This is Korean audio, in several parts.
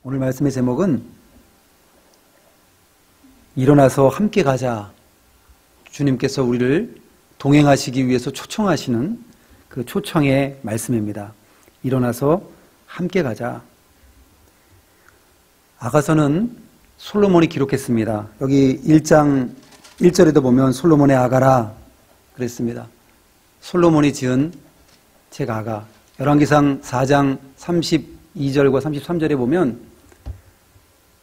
오늘 말씀의 제목은 일어나서 함께 가자. 주님께서 우리를 동행하시기 위해서 초청하시는 그 초청의 말씀입니다. 일어나서 함께 가자. 아가서는 솔로몬이 기록했습니다. 여기 1장 1절에도 보면 솔로몬의 아가라 그랬습니다. 솔로몬이 지은 책 아가. 열왕기상 4장 32절과 33절에 보면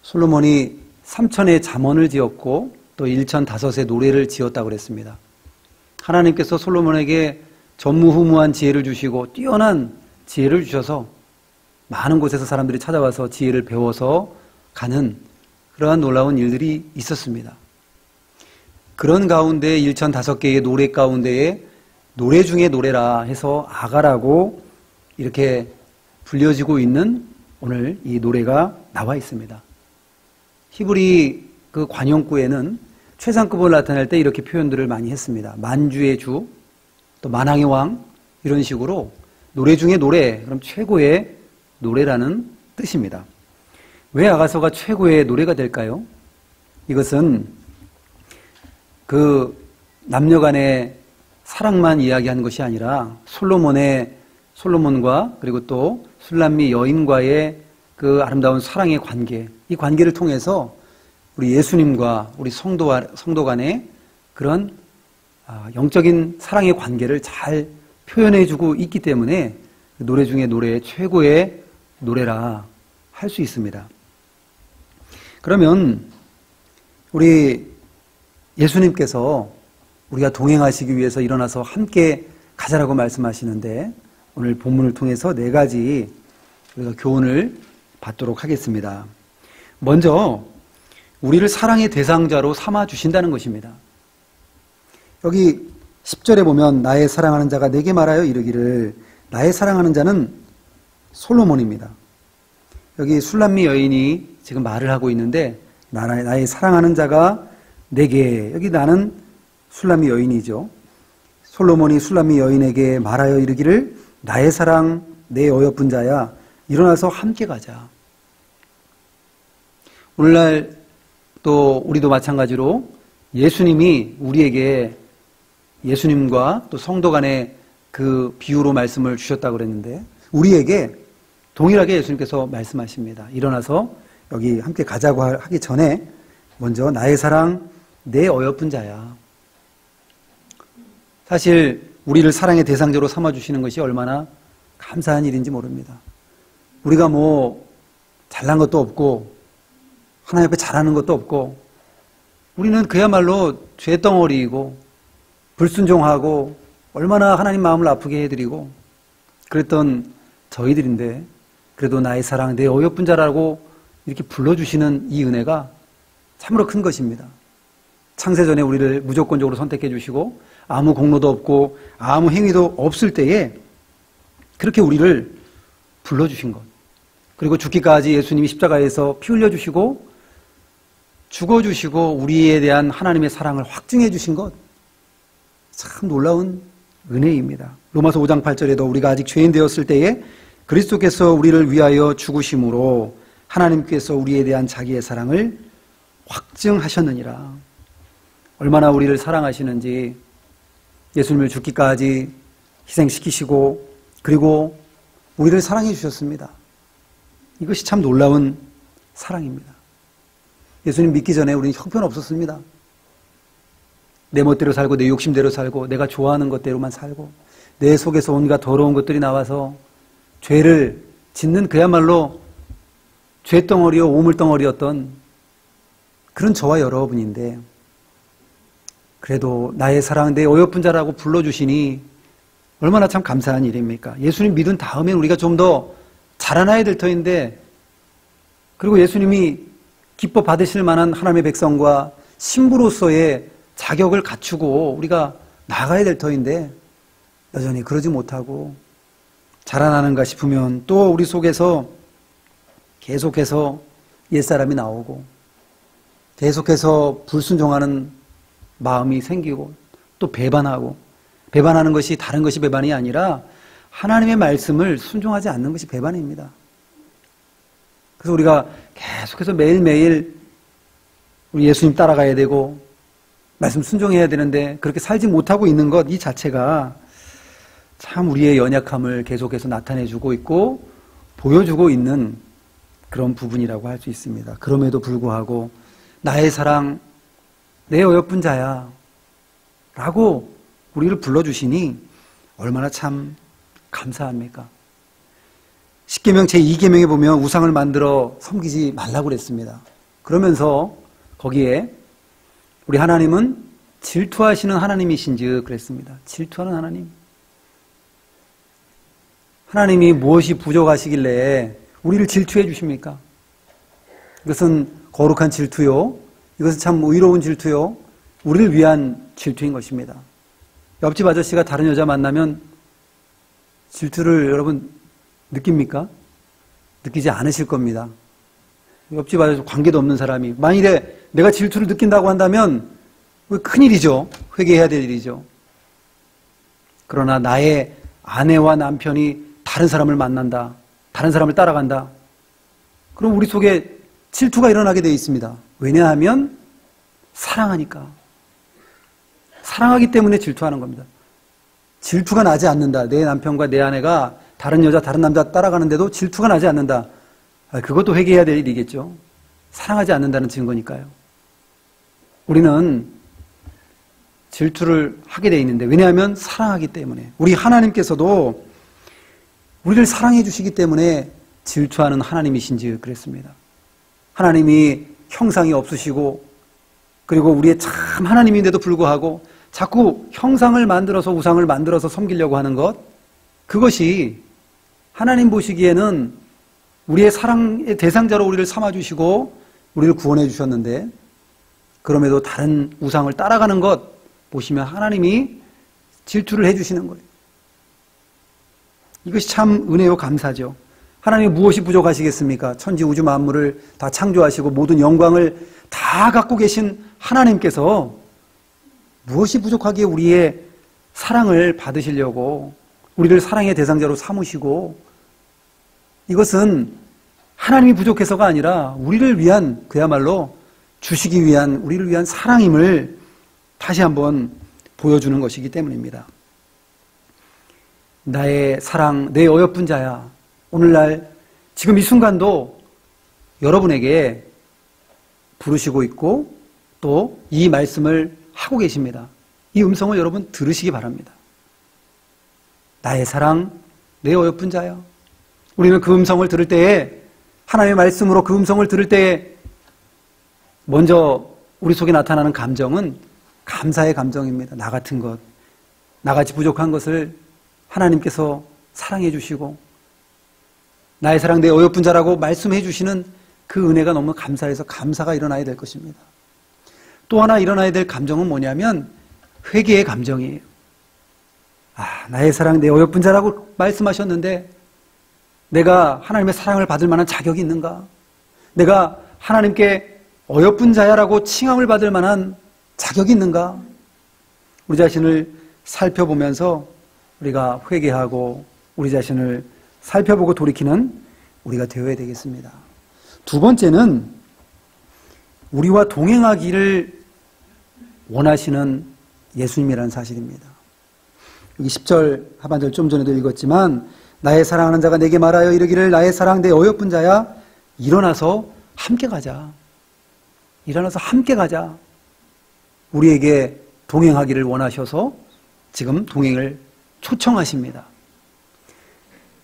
솔로몬이 3천의 잠언을 지었고 또 1,005의 노래를 지었다고 그랬습니다. 하나님께서 솔로몬에게 전무후무한 지혜를 주시고 뛰어난 지혜를 주셔서 많은 곳에서 사람들이 찾아와서 지혜를 배워서 가는 그러한 놀라운 일들이 있었습니다. 그런 가운데 1,005개의 노래 가운데에 노래 중에 노래라 해서 아가라고 이렇게 불려지고 있는 오늘 이 노래가 나와 있습니다. 히브리 그 관용구에는 최상급을 나타낼 때 이렇게 표현들을 많이 했습니다. 만주의 주, 또 만왕의 왕 이런 식으로 노래 중에 노래, 그럼 최고의 노래라는 뜻입니다. 왜 아가서가 최고의 노래가 될까요? 이것은 그 남녀 간의 사랑만 이야기하는 것이 아니라 솔로몬과 그리고 또 술람미 여인과의 그 아름다운 사랑의 관계, 이 관계를 통해서 우리 예수님과 우리 성도 간의 그런 영적인 사랑의 관계를 잘 표현해주고 있기 때문에 노래 중에 노래 최고의 노래라 할 수 있습니다. 그러면 우리 예수님께서 우리가 동행하시기 위해서 일어나서 함께 가자라고 말씀하시는데 오늘 본문을 통해서 4가지 우리가 교훈을 받도록 하겠습니다. 먼저 우리를 사랑의 대상자로 삼아주신다는 것입니다. 여기 10절에 보면 나의 사랑하는 자가 내게 말하여 이르기를 나의 사랑하는 자는 솔로몬입니다. 여기 술람미 여인이 지금 말을 하고 있는데 나의 사랑하는 자가 내게, 여기 나는 술람미 여인이죠. 솔로몬이 술람미 여인에게 말하여 이르기를 나의 사랑 내 어여쁜 자야 일어나서 함께 가자. 오늘날 또 우리도 마찬가지로 예수님이 우리에게 예수님과 또 성도 간의 그 비유로 말씀을 주셨다고 그랬는데 우리에게 동일하게 예수님께서 말씀하십니다. 일어나서 여기 함께 가자고 하기 전에 먼저 나의 사랑 내 어여쁜 자야. 사실 우리를 사랑의 대상자로 삼아주시는 것이 얼마나 감사한 일인지 모릅니다. 우리가 뭐 잘난 것도 없고 하나님 앞에 잘하는 것도 없고 우리는 그야말로 죄덩어리이고 불순종하고 얼마나 하나님 마음을 아프게 해드리고 그랬던 저희들인데 그래도 나의 사랑 내 어여쁜 자라고 이렇게 불러주시는 이 은혜가 참으로 큰 것입니다. 창세전에 우리를 무조건적으로 선택해 주시고 아무 공로도 없고 아무 행위도 없을 때에 그렇게 우리를 불러주신 것, 그리고 죽기까지 예수님이 십자가에서 피 흘려주시고 죽어주시고 우리에 대한 하나님의 사랑을 확증해 주신 것, 참 놀라운 은혜입니다. 로마서 5장 8절에도 우리가 아직 죄인 되었을 때에 그리스도께서 우리를 위하여 죽으심으로 하나님께서 우리에 대한 자기의 사랑을 확증하셨느니라. 얼마나 우리를 사랑하시는지 예수님을 죽기까지 희생시키시고 그리고 우리를 사랑해 주셨습니다. 이것이 참 놀라운 사랑입니다. 예수님 믿기 전에 우리는 형편없었습니다. 내 멋대로 살고 내 욕심대로 살고 내가 좋아하는 것대로만 살고 내 속에서 온갖 더러운 것들이 나와서 죄를 짓는 그야말로 죄덩어리요 오물덩어리였던 그런 저와 여러분인데 그래도 나의 사랑 내 어여쁜 자라고 불러주시니 얼마나 참 감사한 일입니까? 예수님 믿은 다음에 우리가 좀 더 자라나야 될 터인데 그리고 예수님이 기뻐 받으실 만한 하나님의 백성과 신부로서의 자격을 갖추고 우리가 나가야 될 터인데 여전히 그러지 못하고 자라나는가 싶으면 또 우리 속에서 계속해서 옛사람이 나오고 계속해서 불순종하는 마음이 생기고 또 배반하는 것이 다른 것이 배반이 아니라 하나님의 말씀을 순종하지 않는 것이 배반입니다. 그래서 우리가 계속해서 매일매일 우리 예수님 따라가야 되고 말씀 순종해야 되는데 그렇게 살지 못하고 있는 것 이 자체가 참 우리의 연약함을 계속해서 나타내주고 있고 보여주고 있는 그런 부분이라고 할 수 있습니다. 그럼에도 불구하고 나의 사랑, 내 어여쁜 자야 라고 우리를 불러주시니 얼마나 참 감사합니까? 십계명 제2계명에 보면 우상을 만들어 섬기지 말라고 그랬습니다. 그러면서 거기에 우리 하나님은 질투하시는 하나님이신즉 그랬습니다. 질투하는 하나님. 하나님이 무엇이 부족하시길래 우리를 질투해 주십니까? 이것은 거룩한 질투요. 이것은 참 의로운 질투요. 우리를 위한 질투인 것입니다. 옆집 아저씨가 다른 여자 만나면 질투를 여러분 느낍니까? 느끼지 않으실 겁니다. 옆집 아저씨 관계도 없는 사람이 만일에 내가 질투를 느낀다고 한다면 큰일이죠. 회개해야 될 일이죠. 그러나 나의 아내와 남편이 다른 사람을 만난다. 다른 사람을 따라간다. 그럼 우리 속에 질투가 일어나게 되어 있습니다. 왜냐하면 사랑하니까. 사랑하기 때문에 질투하는 겁니다. 질투가 나지 않는다. 내 남편과 내 아내가 다른 여자, 다른 남자 따라가는데도 질투가 나지 않는다. 그것도 회개해야 될 일이겠죠. 사랑하지 않는다는 증거니까요. 우리는 질투를 하게 되어 있는데 왜냐하면 사랑하기 때문에 우리 하나님께서도 우리를 사랑해 주시기 때문에 질투하는 하나님이신지 그랬습니다. 하나님이 형상이 없으시고 그리고 우리의 참 하나님인데도 불구하고 자꾸 형상을 만들어서 우상을 만들어서 섬기려고 하는 것 그것이 하나님 보시기에는 우리의 사랑의 대상자로 우리를 삼아주시고 우리를 구원해 주셨는데 그럼에도 다른 우상을 따라가는 것 보시면 하나님이 질투를 해주시는 거예요. 이것이 참 은혜요 감사죠. 하나님이 무엇이 부족하시겠습니까? 천지 우주 만물을 다 창조하시고 모든 영광을 다 갖고 계신 하나님께서 무엇이 부족하기에 우리의 사랑을 받으시려고 우리를 사랑의 대상자로 삼으시고 이것은 하나님이 부족해서가 아니라 우리를 위한 그야말로 주시기 위한 우리를 위한 사랑임을 다시 한번 보여주는 것이기 때문입니다. 나의 사랑, 내 어여쁜 자야. 오늘날 지금 이 순간도 여러분에게 부르시고 있고 또 이 말씀을 하고 계십니다. 이 음성을 여러분 들으시기 바랍니다. 나의 사랑, 내 어여쁜 자야. 우리는 그 음성을 들을 때에 하나님의 말씀으로 그 음성을 들을 때에 먼저 우리 속에 나타나는 감정은 감사의 감정입니다. 나 같은 것, 나같이 부족한 것을 하나님께서 사랑해 주시고 나의 사랑 내 어여쁜 자라고 말씀해 주시는 그 은혜가 너무 감사해서 감사가 일어나야 될 것입니다. 또 하나 일어나야 될 감정은 뭐냐면 회개의 감정이에요. 나의 사랑 내 어여쁜 자라고 말씀하셨는데 내가 하나님의 사랑을 받을 만한 자격이 있는가? 내가 하나님께 어여쁜 자야라고 칭함을 받을 만한 자격이 있는가? 우리 자신을 살펴보면서 우리가 회개하고 우리 자신을 살펴보고 돌이키는 우리가 되어야 되겠습니다. 두 번째는 우리와 동행하기를 원하시는 예수님이라는 사실입니다. 여기 10절 하반절 좀 전에도 읽었지만 나의 사랑하는 자가 내게 말하여 이르기를 나의 사랑 내 어여쁜 자야 일어나서 함께 가자. 일어나서 함께 가자. 우리에게 동행하기를 원하셔서 지금 동행을 초청하십니다.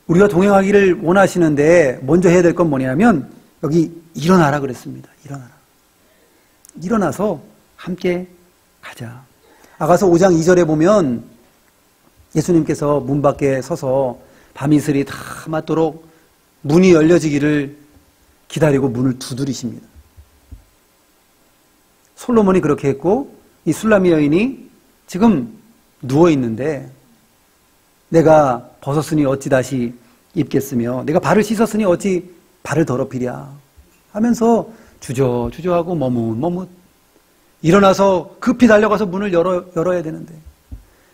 우리가 동행하기를 원하시는데 먼저 해야 될 건 뭐냐면 여기 일어나라 그랬습니다. 일어나라. 일어나서 함께 가자. 아가서 5장 2절에 보면 예수님께서 문 밖에 서서 밤이슬이 다 맞도록 문이 열려지기를 기다리고 문을 두드리십니다. 솔로몬이 그렇게 했고 이 술라미 여인이 지금 누워있는데 내가 벗었으니 어찌 다시 입겠으며 내가 발을 씻었으니 어찌 발을 더럽히랴 하면서 주저주저하고 머뭇머뭇 일어나서 급히 달려가서 문을 열어야 되는데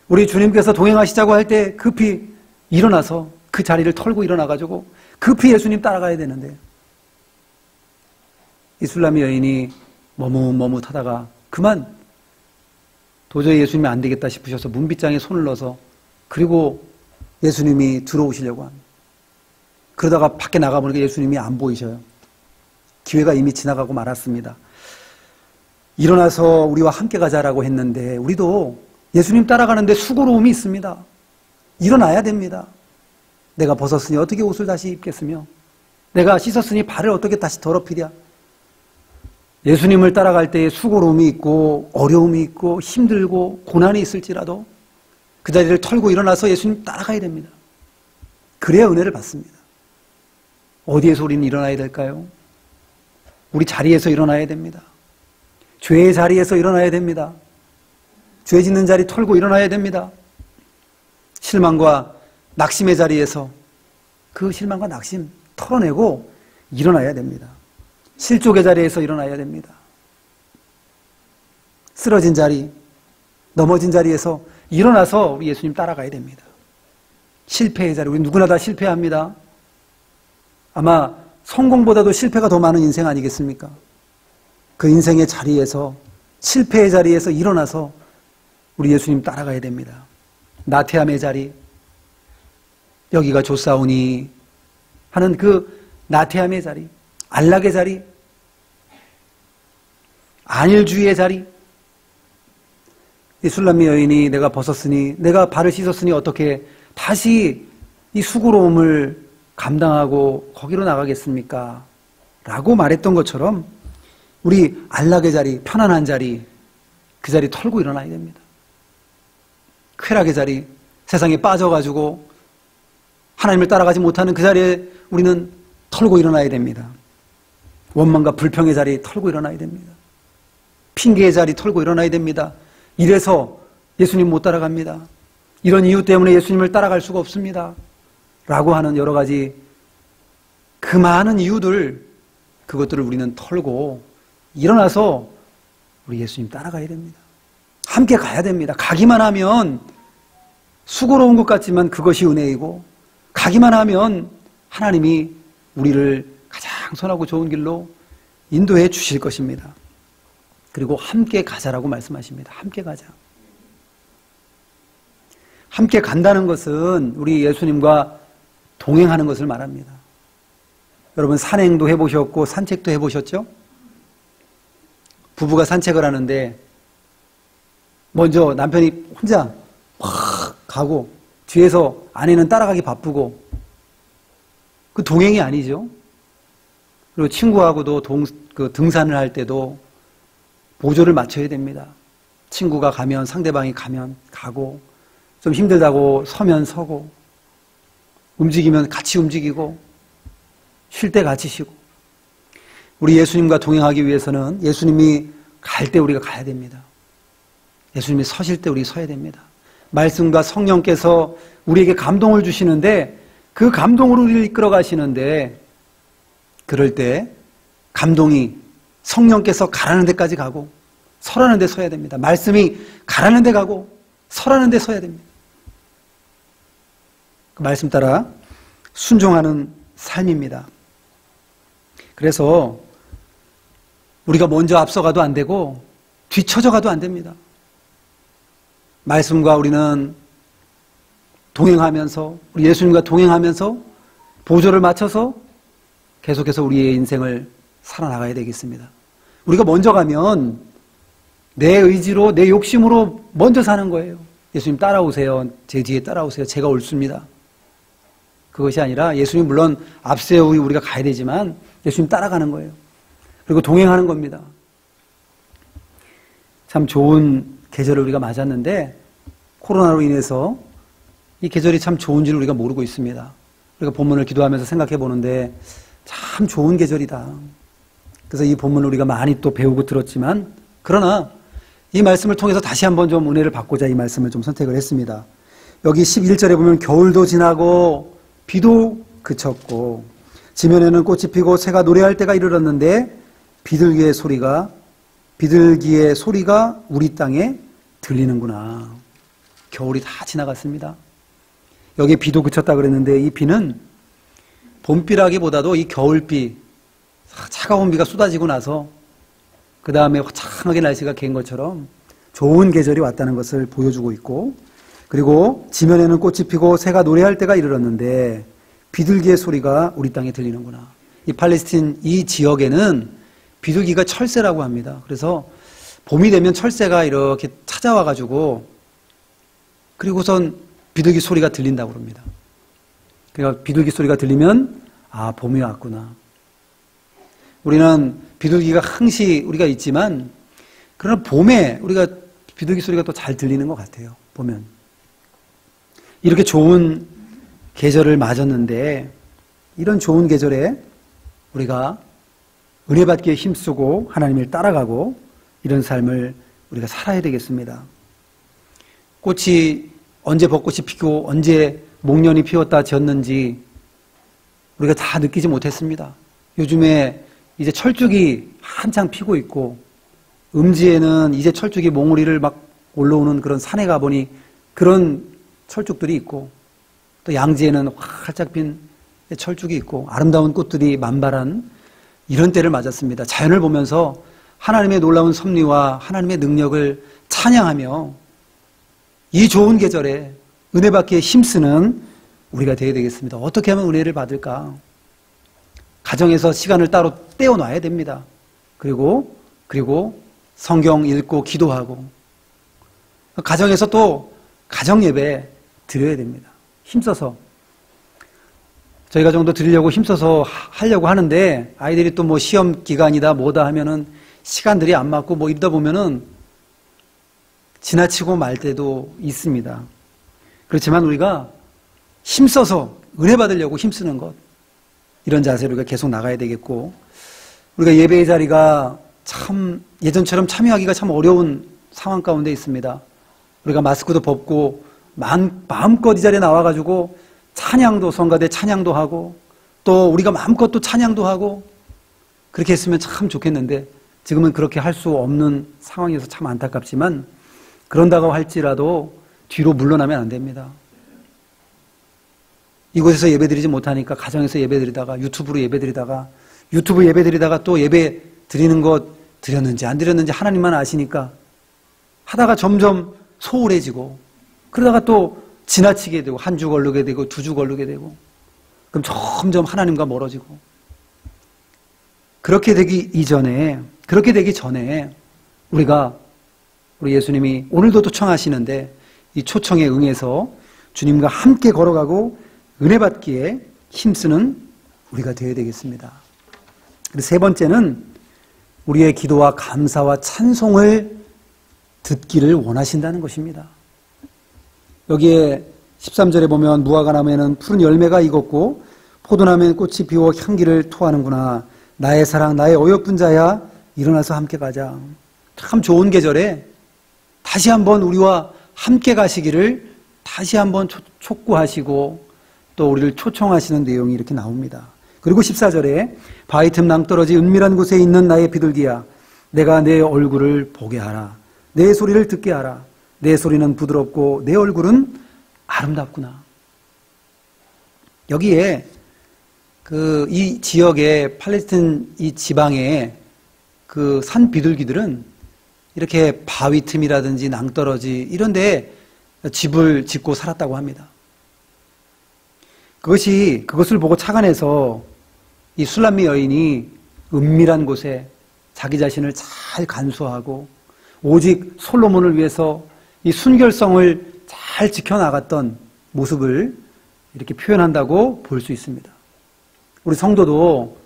우리 주님께서 동행하시자고 할 때 급히 일어나서 그 자리를 털고 일어나가지고 급히 예수님 따라가야 되는데 이 술람의 여인이 머뭇머뭇하다가 그만 도저히 예수님이 안 되겠다 싶으셔서 문빗장에 손을 넣어서 그리고 예수님이 들어오시려고 합니다. 그러다가 밖에 나가보니까 예수님이 안 보이셔요. 기회가 이미 지나가고 말았습니다. 일어나서 우리와 함께 가자라고 했는데 우리도 예수님 따라가는데 수고로움이 있습니다. 일어나야 됩니다. 내가 벗었으니 어떻게 옷을 다시 입겠으며 내가 씻었으니 발을 어떻게 다시 더럽히랴. 예수님을 따라갈 때에 수고로움이 있고 어려움이 있고 힘들고 고난이 있을지라도 그 자리를 털고 일어나서 예수님 따라가야 됩니다. 그래야 은혜를 받습니다. 어디에서 우리는 일어나야 될까요? 우리 자리에서 일어나야 됩니다. 죄의 자리에서 일어나야 됩니다. 죄 짓는 자리 털고 일어나야 됩니다. 실망과 낙심의 자리에서 그 실망과 낙심 털어내고 일어나야 됩니다. 실족의 자리에서 일어나야 됩니다. 쓰러진 자리, 넘어진 자리에서 일어나서 우리 예수님 따라가야 됩니다. 실패의 자리, 우리 누구나 다 실패합니다. 아마 성공보다도 실패가 더 많은 인생 아니겠습니까? 그 인생의 자리에서, 실패의 자리에서 일어나서 우리 예수님 따라가야 됩니다. 나태함의 자리, 여기가 좋사오니 하는 그 나태함의 자리, 안락의 자리, 안일주의의 자리. 이 술람미 여인이 내가 벗었으니, 내가 발을 씻었으니 어떻게 다시 이 수고로움을 감당하고 거기로 나가겠습니까? 라고 말했던 것처럼 우리 안락의 자리, 편안한 자리, 그 자리 털고 일어나야 됩니다. 쾌락의 자리, 세상에 빠져가지고 하나님을 따라가지 못하는 그 자리에 우리는 털고 일어나야 됩니다. 원망과 불평의 자리 털고 일어나야 됩니다. 핑계의 자리 털고 일어나야 됩니다. 이래서 예수님 못 따라갑니다. 이런 이유 때문에 예수님을 따라갈 수가 없습니다. 라고 하는 여러 가지 그 많은 이유들, 그것들을 우리는 털고 일어나서 우리 예수님 따라가야 됩니다. 함께 가야 됩니다. 가기만 하면 수고로운 것 같지만 그것이 은혜이고, 가기만 하면 하나님이 우리를 가장 선하고 좋은 길로 인도해 주실 것입니다. 그리고 함께 가자라고 말씀하십니다. 함께 가자. 함께 간다는 것은 우리 예수님과 동행하는 것을 말합니다. 여러분 산행도 해보셨고 산책도 해보셨죠? 부부가 산책을 하는데 먼저 남편이 혼자 확 가고 뒤에서 아내는 따라가기 바쁘고, 그 동행이 아니죠. 그리고 친구하고도 등산을 할 때도 보조를 맞춰야 됩니다. 친구가 가면 상대방이 가면 가고, 좀 힘들다고 서면 서고, 움직이면 같이 움직이고, 쉴 때 같이 쉬고. 우리 예수님과 동행하기 위해서는 예수님이 갈 때 우리가 가야 됩니다. 예수님이 서실 때 우리 서야 됩니다. 말씀과 성령께서 우리에게 감동을 주시는데 그 감동으로 우리를 이끌어 가시는데, 그럴 때 감동이 성령께서 가라는 데까지 가고 서라는 데 서야 됩니다. 말씀이 가라는 데 가고 서라는 데 서야 됩니다. 그 말씀 따라 순종하는 삶입니다. 그래서 우리가 먼저 앞서가도 안 되고 뒤처져 가도 안 됩니다. 말씀과 우리는 동행하면서, 우리 예수님과 동행하면서 보조를 맞춰서 계속해서 우리의 인생을 살아나가야 되겠습니다. 우리가 먼저 가면 내 의지로, 내 욕심으로 먼저 사는 거예요. 예수님 따라오세요. 제 뒤에 따라오세요. 제가 옳습니다. 그것이 아니라 예수님 물론 앞세워 우리가 가야 되지만 예수님 따라가는 거예요. 그리고 동행하는 겁니다. 참 좋은 계절을 우리가 맞았는데 코로나로 인해서 이 계절이 참 좋은 줄 우리가 모르고 있습니다. 우리가 본문을 기도하면서 생각해 보는데 참 좋은 계절이다. 그래서 이 본문을 우리가 많이 또 배우고 들었지만, 그러나 이 말씀을 통해서 다시 한번 좀 은혜를 받고자 이 말씀을 좀 선택을 했습니다. 여기 11절에 보면 겨울도 지나고 비도 그쳤고 지면에는 꽃이 피고 새가 노래할 때가 이르렀는데 비둘기의 소리가 우리 땅에 들리는구나. 겨울이 다 지나갔습니다. 여기 비도 그쳤다 그랬는데 이 비는 봄비라기보다도 이 겨울비, 차가운 비가 쏟아지고 나서 그 다음에 화창하게 날씨가 갠 것처럼 좋은 계절이 왔다는 것을 보여주고 있고, 그리고 지면에는 꽃이 피고 새가 노래할 때가 이르렀는데 비둘기의 소리가 우리 땅에 들리는구나. 이 팔레스틴 이 지역에는 비둘기가 철새라고 합니다. 그래서 봄이 되면 철새가 이렇게 찾아와가지고 그리고선 비둘기 소리가 들린다고 합니다. 그러니까 비둘기 소리가 들리면 아, 봄이 왔구나. 우리는 비둘기가 항시 우리가 있지만 그러나 봄에 우리가 비둘기 소리가 또 잘 들리는 것 같아요. 보면 이렇게 좋은 계절을 맞았는데 이런 좋은 계절에 우리가 은혜 받기에 힘쓰고 하나님을 따라가고 이런 삶을 우리가 살아야 되겠습니다. 꽃이 언제 벚꽃이 피고 언제 목련이 피었다 지었는지 우리가 다 느끼지 못했습니다. 요즘에 이제 철쭉이 한창 피고 있고 음지에는 이제 철쭉이 몽우리를 막 올라오는 그런 산에 가보니 그런 철쭉들이 있고 또 양지에는 활짝 핀 철쭉이 있고 아름다운 꽃들이 만발한 이런 때를 맞았습니다. 자연을 보면서 하나님의 놀라운 섭리와 하나님의 능력을 찬양하며 이 좋은 계절에 은혜 받기에 힘쓰는 우리가 되어야 되겠습니다. 어떻게 하면 은혜를 받을까? 가정에서 시간을 따로 떼어놔야 됩니다. 그리고 성경 읽고 기도하고 가정에서 또 가정 예배 드려야 됩니다. 힘써서 저희가 정도 드리려고 힘써서 하려고 하는데 아이들이 또 뭐 시험 기간이다 뭐다 하면은 시간들이 안 맞고 뭐 이러다 보면은 지나치고 말 때도 있습니다. 그렇지만 우리가 힘써서 은혜 받으려고 힘쓰는 것 이런 자세로 우리가 계속 나가야 되겠고 우리가 예배의 자리가 참 예전처럼 참여하기가 참 어려운 상황 가운데 있습니다. 우리가 마스크도 벗고 마음껏 이 자리에 나와가지고 찬양도 성가대 찬양도 하고 또 우리가 마음껏 또 찬양도 하고 그렇게 했으면 참 좋겠는데 지금은 그렇게 할 수 없는 상황이어서 참 안타깝지만 그런다고 할지라도 뒤로 물러나면 안 됩니다. 이곳에서 예배드리지 못하니까 가정에서 예배드리다가 유튜브 예배드리다가 또 예배 드리는 것 드렸는지 안 드렸는지 하나님만 아시니까 하다가 점점 소홀해지고 그러다가 또 지나치게 되고 한 주 걸르게 되고 두 주 걸르게 되고 그럼 점점 하나님과 멀어지고 그렇게 되기 전에 우리 예수님이 오늘도 초청하시는데 이 초청에 응해서 주님과 함께 걸어가고 은혜 받기에 힘쓰는 우리가 되어야 되겠습니다. 그리고 세 번째는 우리의 기도와 감사와 찬송을 듣기를 원하신다는 것입니다. 여기에 13절에 보면 무화과 나무에는 푸른 열매가 익었고 포도나무에는 꽃이 피워 향기를 토하는구나. 나의 사랑 나의 어여쁜 자야 일어나서 함께 가자. 참 좋은 계절에 다시 한번 우리와 함께 가시기를 다시 한번 촉구하시고 또 우리를 초청하시는 내용이 이렇게 나옵니다. 그리고 14절에 바위 틈 낭떠러지 은밀한 곳에 있는 나의 비둘기야 내가 내 얼굴을 보게 하라. 내 소리를 듣게 하라. 내 소리는 부드럽고 내 얼굴은 아름답구나. 여기에 이 지역의 팔레스틴 이 지방의 그 산 비둘기들은 이렇게 바위 틈이라든지 낭떠러지 이런 데에 집을 짓고 살았다고 합니다. 그것을 보고 착안해서 이 술람미 여인이 은밀한 곳에 자기 자신을 잘 간수하고 오직 솔로몬을 위해서 이 순결성을 잘 지켜나갔던 모습을 이렇게 표현한다고 볼 수 있습니다. 우리 성도도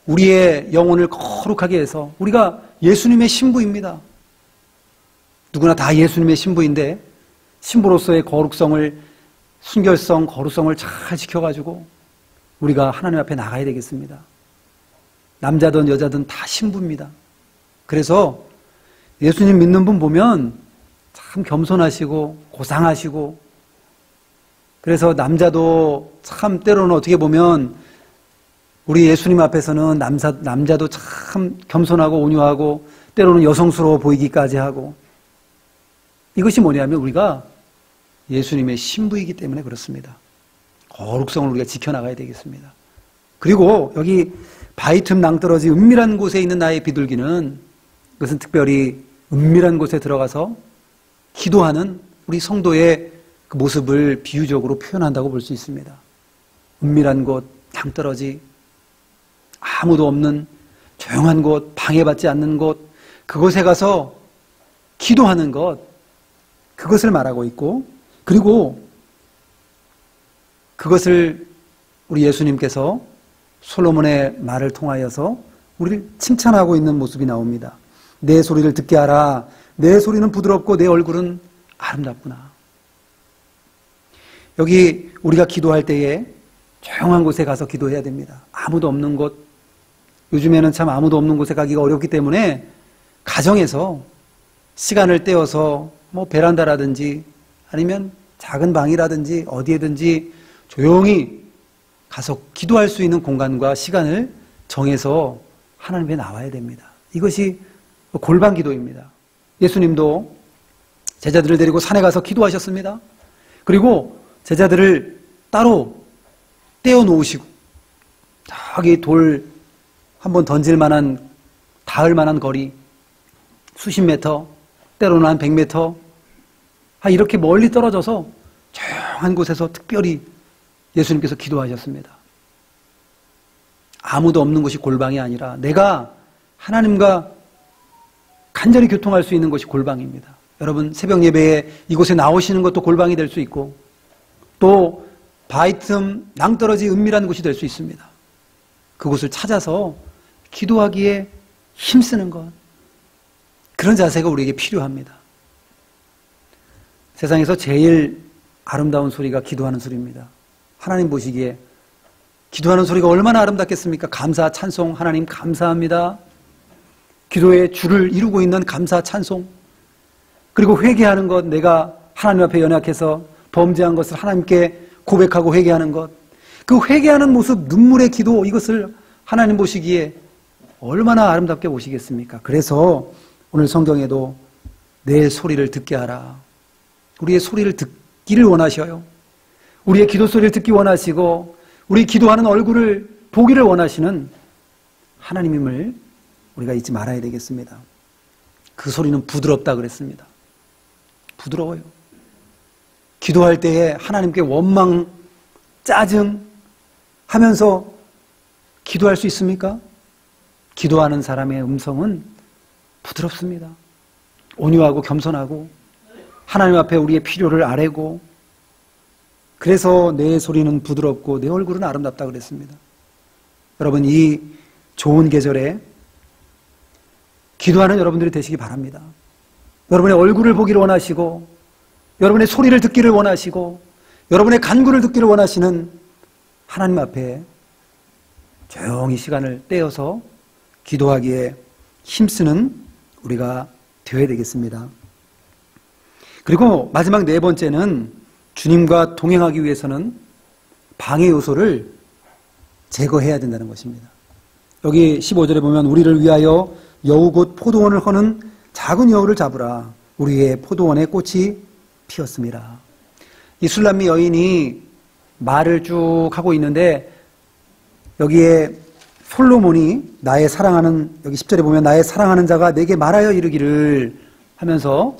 우리의 영혼을 거룩하게 해서 우리가 예수님의 신부입니다. 누구나 다 예수님의 신부인데 신부로서의 거룩성을 순결성, 거룩성을 잘 지켜가지고 우리가 하나님 앞에 나가야 되겠습니다. 남자든 여자든 다 신부입니다. 그래서 예수님 믿는 분 보면 참 겸손하시고 고상하시고 그래서 남자도 참 때로는 어떻게 보면 우리 예수님 앞에서는 남자도 참 겸손하고 온유하고 때로는 여성스러워 보이기까지 하고 이것이 뭐냐면 우리가 예수님의 신부이기 때문에 그렇습니다. 거룩성을 우리가 지켜나가야 되겠습니다. 그리고 여기 바위 틈 낭떠러지 은밀한 곳에 있는 나의 비둘기는, 그것은 특별히 은밀한 곳에 들어가서 기도하는 우리 성도의 그 모습을 비유적으로 표현한다고 볼 수 있습니다. 은밀한 곳, 낭떠러지, 아무도 없는 조용한 곳, 방해받지 않는 곳, 그곳에 가서 기도하는 것, 그것을 말하고 있고, 그리고 그것을 우리 예수님께서 솔로몬의 말을 통하여서 우리를 칭찬하고 있는 모습이 나옵니다. 내 소리를 듣게 하라. 내 소리는 부드럽고 내 얼굴은 아름답구나. 여기 우리가 기도할 때에 조용한 곳에 가서 기도해야 됩니다. 아무도 없는 곳, 요즘에는 참 아무도 없는 곳에 가기가 어렵기 때문에 가정에서 시간을 떼어서 베란다라든지 아니면 작은 방이라든지 어디에든지 조용히 가서 기도할 수 있는 공간과 시간을 정해서 하나님 앞에 나와야 됩니다. 이것이 골방 기도입니다. 예수님도 제자들을 데리고 산에 가서 기도하셨습니다. 그리고 제자들을 따로 떼어 놓으시고 저기 돌 한번 던질 만한, 닿을 만한 거리 수십 미터, 때로는 한 100m 이렇게 멀리 떨어져서 조용한 곳에서 특별히 예수님께서 기도하셨습니다. 아무도 없는 곳이 골방이 아니라 내가 하나님과 간절히 교통할 수 있는 것이 골방입니다. 여러분, 새벽 예배에 이곳에 나오시는 것도 골방이 될 수 있고, 또 바위 틈 낭떠러지 은밀한 곳이 될 수 있습니다. 그곳을 찾아서 기도하기에 힘쓰는 것, 그런 자세가 우리에게 필요합니다. 세상에서 제일 아름다운 소리가 기도하는 소리입니다. 하나님 보시기에 기도하는 소리가 얼마나 아름답겠습니까? 감사, 찬송, 하나님 감사합니다. 기도의 줄을 이루고 있는 감사, 찬송, 그리고 회개하는 것, 내가 하나님 앞에 연약해서 범죄한 것을 하나님께 고백하고 회개하는 것, 그 회개하는 모습, 눈물의 기도, 이것을 하나님 보시기에 얼마나 아름답게 보시겠습니까? 그래서 오늘 성경에도 내 소리를 듣게 하라. 우리의 소리를 듣기를 원하셔요. 우리의 기도 소리를 듣기 원하시고 우리 기도하는 얼굴을 보기를 원하시는 하나님임을 우리가 잊지 말아야 되겠습니다. 그 소리는 부드럽다 그랬습니다. 부드러워요. 기도할 때에 하나님께 원망, 짜증 하면서 기도할 수 있습니까? 기도하는 사람의 음성은 부드럽습니다. 온유하고 겸손하고 하나님 앞에 우리의 필요를 아뢰고, 그래서 내 소리는 부드럽고 내 얼굴은 아름답다 그랬습니다. 여러분, 이 좋은 계절에 기도하는 여러분들이 되시기 바랍니다. 여러분의 얼굴을 보기를 원하시고, 여러분의 소리를 듣기를 원하시고, 여러분의 간구를 듣기를 원하시는 하나님 앞에 조용히 시간을 떼어서 기도하기에 힘쓰는 우리가 되어야 되겠습니다. 그리고 마지막 네 번째는 주님과 동행하기 위해서는 방해 요소를 제거해야 된다는 것입니다. 여기 15절에 보면 우리를 위하여 여우 곧 포도원을 허는 작은 여우를 잡으라. 우리의 포도원에 꽃이 피었습니다. 이 술람미 여인이 말을 쭉 하고 있는데, 여기에 솔로몬이 나의 사랑하는, 여기 10절에 보면 나의 사랑하는 자가 내게 말하여 이르기를 하면서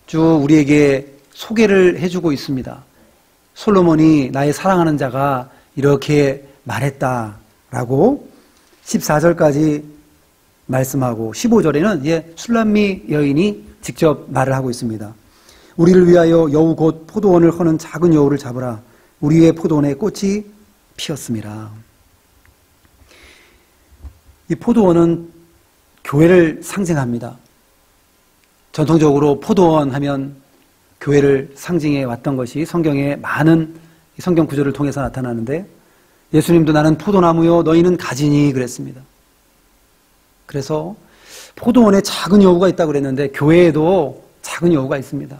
쭉 우리에게 소개를 해주고 있습니다. 솔로몬이 나의 사랑하는 자가 이렇게 말했다라고 14절까지 말씀하고, 15절에는 술람미 여인이 직접 말을 하고 있습니다. 우리를 위하여 여우 곧 포도원을 허는 작은 여우를 잡으라. 우리의 포도원에 꽃이 피었습니다. 이 포도원은 교회를 상징합니다. 전통적으로 포도원 하면 교회를 상징해 왔던 것이 성경의 많은 성경 구절을 통해서 나타나는데, 예수님도 나는 포도나무요 너희는 가지니 그랬습니다. 그래서 포도원에 작은 여우가 있다고 그랬는데, 교회에도 작은 여우가 있습니다.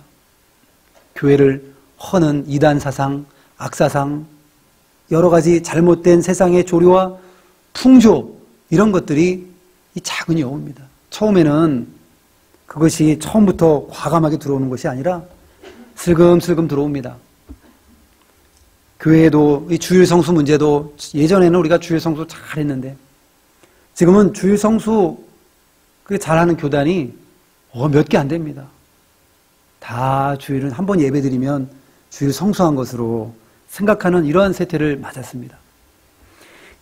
교회를 허는 이단 사상, 악사상, 여러 가지 잘못된 세상의 조류와 풍조, 이런 것들이 이 작은 여우입니다. 처음에는 그것이 처음부터 과감하게 들어오는 것이 아니라 슬금슬금 들어옵니다. 교회에도 이 주일 성수 문제도 예전에는 우리가 주일 성수 잘 했는데 지금은 주일 성수 그 잘하는 교단이 몇 개 안 됩니다. 다 주일은 한 번 예배 드리면 주일 성수한 것으로 생각하는 이러한 세태를 맞았습니다.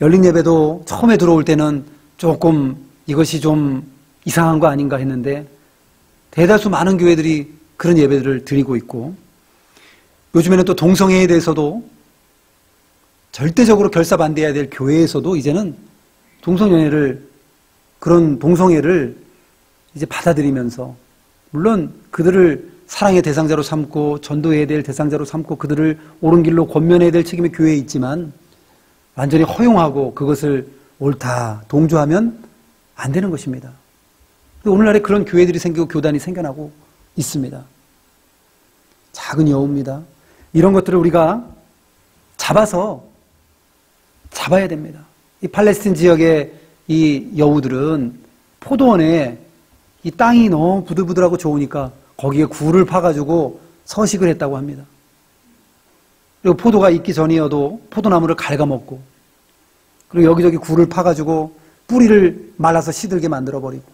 열린 예배도 처음에 들어올 때는 조금 이것이 좀 이상한 거 아닌가 했는데 대다수 많은 교회들이 그런 예배들을 드리고 있고, 요즘에는 또 동성애에 대해서도 절대적으로 결사반대해야 될 교회에서도 이제는 그런 동성애를 이제 받아들이면서, 물론 그들을 사랑의 대상자로 삼고 전도해야 될 대상자로 삼고 그들을 옳은 길로 권면해야 될 책임이 교회에 있지만 완전히 허용하고 그것을 옳다 동조하면 안 되는 것입니다. 오늘날에 그런 교회들이 생기고 교단이 생겨나고 있습니다. 작은 여우입니다. 이런 것들을 우리가 잡아야 됩니다. 이 팔레스틴 지역의 이 여우들은 포도원에 이 땅이 너무 부들부들하고 좋으니까 거기에 굴을 파가지고 서식을 했다고 합니다. 그리고 포도가 익기 전이어도 포도나무를 갉아먹고, 그리고 여기저기 굴을 파가지고 뿌리를 말라서 시들게 만들어버리고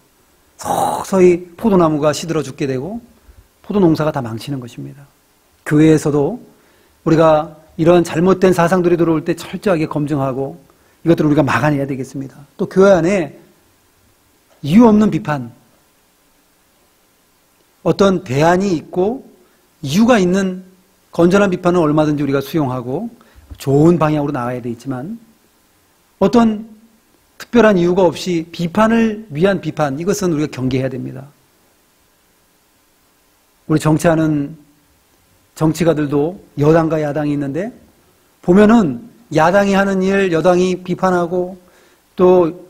서서히 포도나무가 시들어 죽게 되고 포도 농사가 다 망치는 것입니다. 교회에서도 우리가 이런 잘못된 사상들이 들어올 때 철저하게 검증하고 이것들을 우리가 막아내야 되겠습니다. 또 교회 안에 이유 없는 비판, 어떤 대안이 있고 이유가 있는 건전한 비판은 얼마든지 우리가 수용하고 좋은 방향으로 나가야 되겠지만, 어떤 특별한 이유가 없이 비판을 위한 비판, 이것은 우리가 경계해야 됩니다. 우리 정치하는 정치가들도 여당과 야당이 있는데 보면은 야당이 하는 일 여당이 비판하고, 또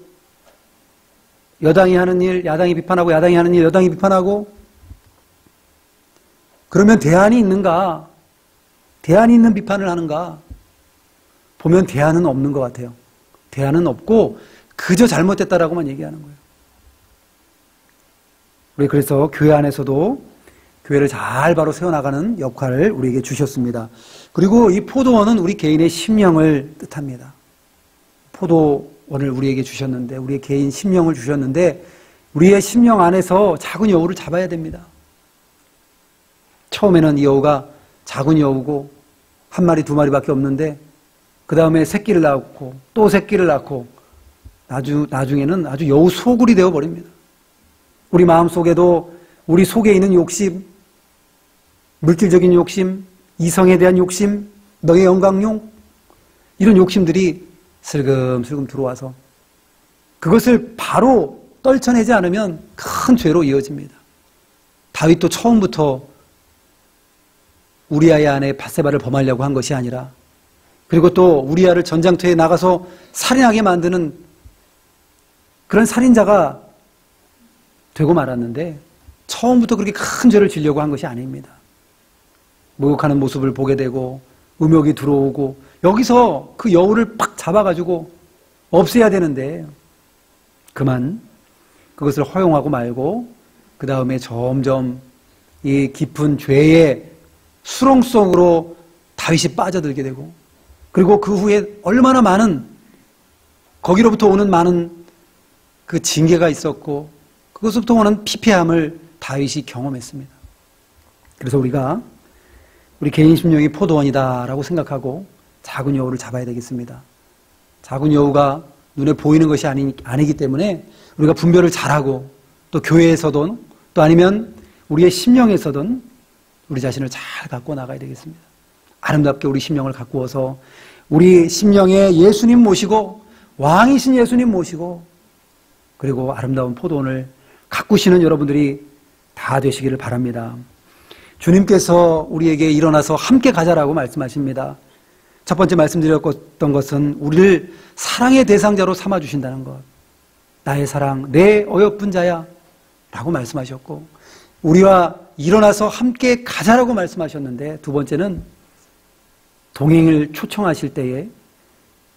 여당이 하는 일 야당이 비판하고, 야당이 하는 일 여당이 비판하고, 그러면 대안이 있는가? 대안이 있는 비판을 하는가? 보면 대안은 없는 것 같아요. 대안은 없고 그저 잘못됐다라고만 얘기하는 거예요. 우리 그래서 교회 안에서도 교회를 잘 바로 세워나가는 역할을 우리에게 주셨습니다. 그리고 이 포도원은 우리 개인의 심령을 뜻합니다. 포도원을 우리에게 주셨는데, 우리의 개인 심령을 주셨는데, 우리의 심령 안에서 작은 여우를 잡아야 됩니다. 처음에는 이 여우가 작은 여우고 한 마리 두 마리밖에 없는데 그 다음에 새끼를 낳고 또 새끼를 낳고 나중에는 아주 여우 소굴이 되어버립니다. 우리 마음속에도 우리 속에 있는 욕심, 물질적인 욕심, 이성에 대한 욕심, 너의 영광용, 이런 욕심들이 슬금슬금 들어와서 그것을 바로 떨쳐내지 않으면 큰 죄로 이어집니다. 다윗도 처음부터 우리아의 아내 밧세바를 범하려고 한 것이 아니라, 그리고 또 우리아를 전장터에 나가서 살인하게 만드는 그런 살인자가 되고 말았는데 처음부터 그렇게 큰 죄를 지려고 한 것이 아닙니다. 목욕하는 모습을 보게 되고 음욕이 들어오고 여기서 그 여우를 팍 잡아가지고 없애야 되는데 그만 그것을 허용하고 말고 그 다음에 점점 이 깊은 죄의 수렁 속으로 다윗이 빠져들게 되고, 그리고 그 후에 얼마나 많은 거기로부터 오는 많은 그 징계가 있었고 그것부터 오는 피폐함을 다윗이 경험했습니다. 그래서 우리가 우리 개인 심령이 포도원이다라고 생각하고 작은 여우를 잡아야 되겠습니다. 작은 여우가 눈에 보이는 것이 아니기 때문에 우리가 분별을 잘하고, 또 교회에서든 또 아니면 우리의 심령에서든 우리 자신을 잘 갖고 나가야 되겠습니다. 아름답게 우리 심령을 가꾸어서 우리 심령에 예수님 모시고, 왕이신 예수님 모시고, 그리고 아름다운 포도원을 가꾸시는 여러분들이 다 되시기를 바랍니다. 주님께서 우리에게 일어나서 함께 가자라고 말씀하십니다. 첫 번째 말씀드렸던 것은 우리를 사랑의 대상자로 삼아주신다는 것. 나의 사랑, 내 어여쁜 자야 라고 말씀하셨고, 우리와 일어나서 함께 가자라고 말씀하셨는데, 두 번째는 동행을 초청하실 때에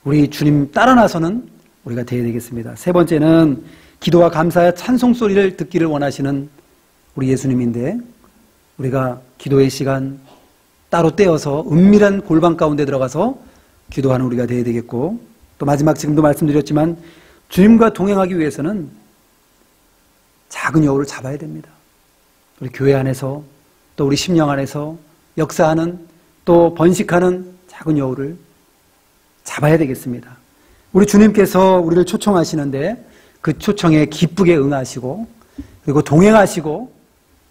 우리 주님 따라 나서는 우리가 되어야 되겠습니다. 세 번째는 기도와 감사와 찬송 소리를 듣기를 원하시는 우리 예수님인데, 우리가 기도의 시간 따로 떼어서 은밀한 골방 가운데 들어가서 기도하는 우리가 되어야 되겠고, 또 마지막 지금도 말씀드렸지만 주님과 동행하기 위해서는 작은 여우를 잡아야 됩니다. 우리 교회 안에서 또 우리 심령 안에서 역사하는 또 번식하는 작은 여우를 잡아야 되겠습니다. 우리 주님께서 우리를 초청하시는데 그 초청에 기쁘게 응하시고 그리고 동행하시고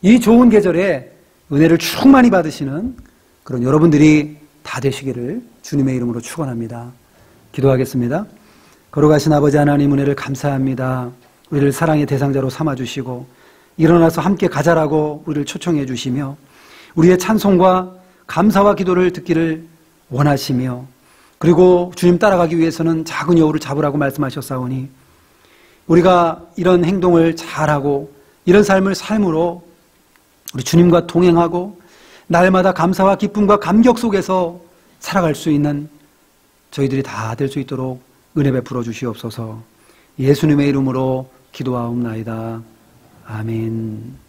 이 좋은 계절에 은혜를 충만히 받으시는 그런 여러분들이 다 되시기를 주님의 이름으로 축원합니다. 기도하겠습니다. 거룩하신 아버지 하나님 은혜를 감사합니다. 우리를 사랑의 대상자로 삼아주시고 일어나서 함께 가자라고 우리를 초청해 주시며 우리의 찬송과 감사와 기도를 듣기를 원하시며 그리고 주님 따라가기 위해서는 작은 여우를 잡으라고 말씀하셨사오니 우리가 이런 행동을 잘하고 이런 삶을 삶으로 우리 주님과 동행하고 날마다 감사와 기쁨과 감격 속에서 살아갈 수 있는 저희들이 다 될 수 있도록 은혜 베풀어 주시옵소서. 예수님의 이름으로 기도하옵나이다. 아멘.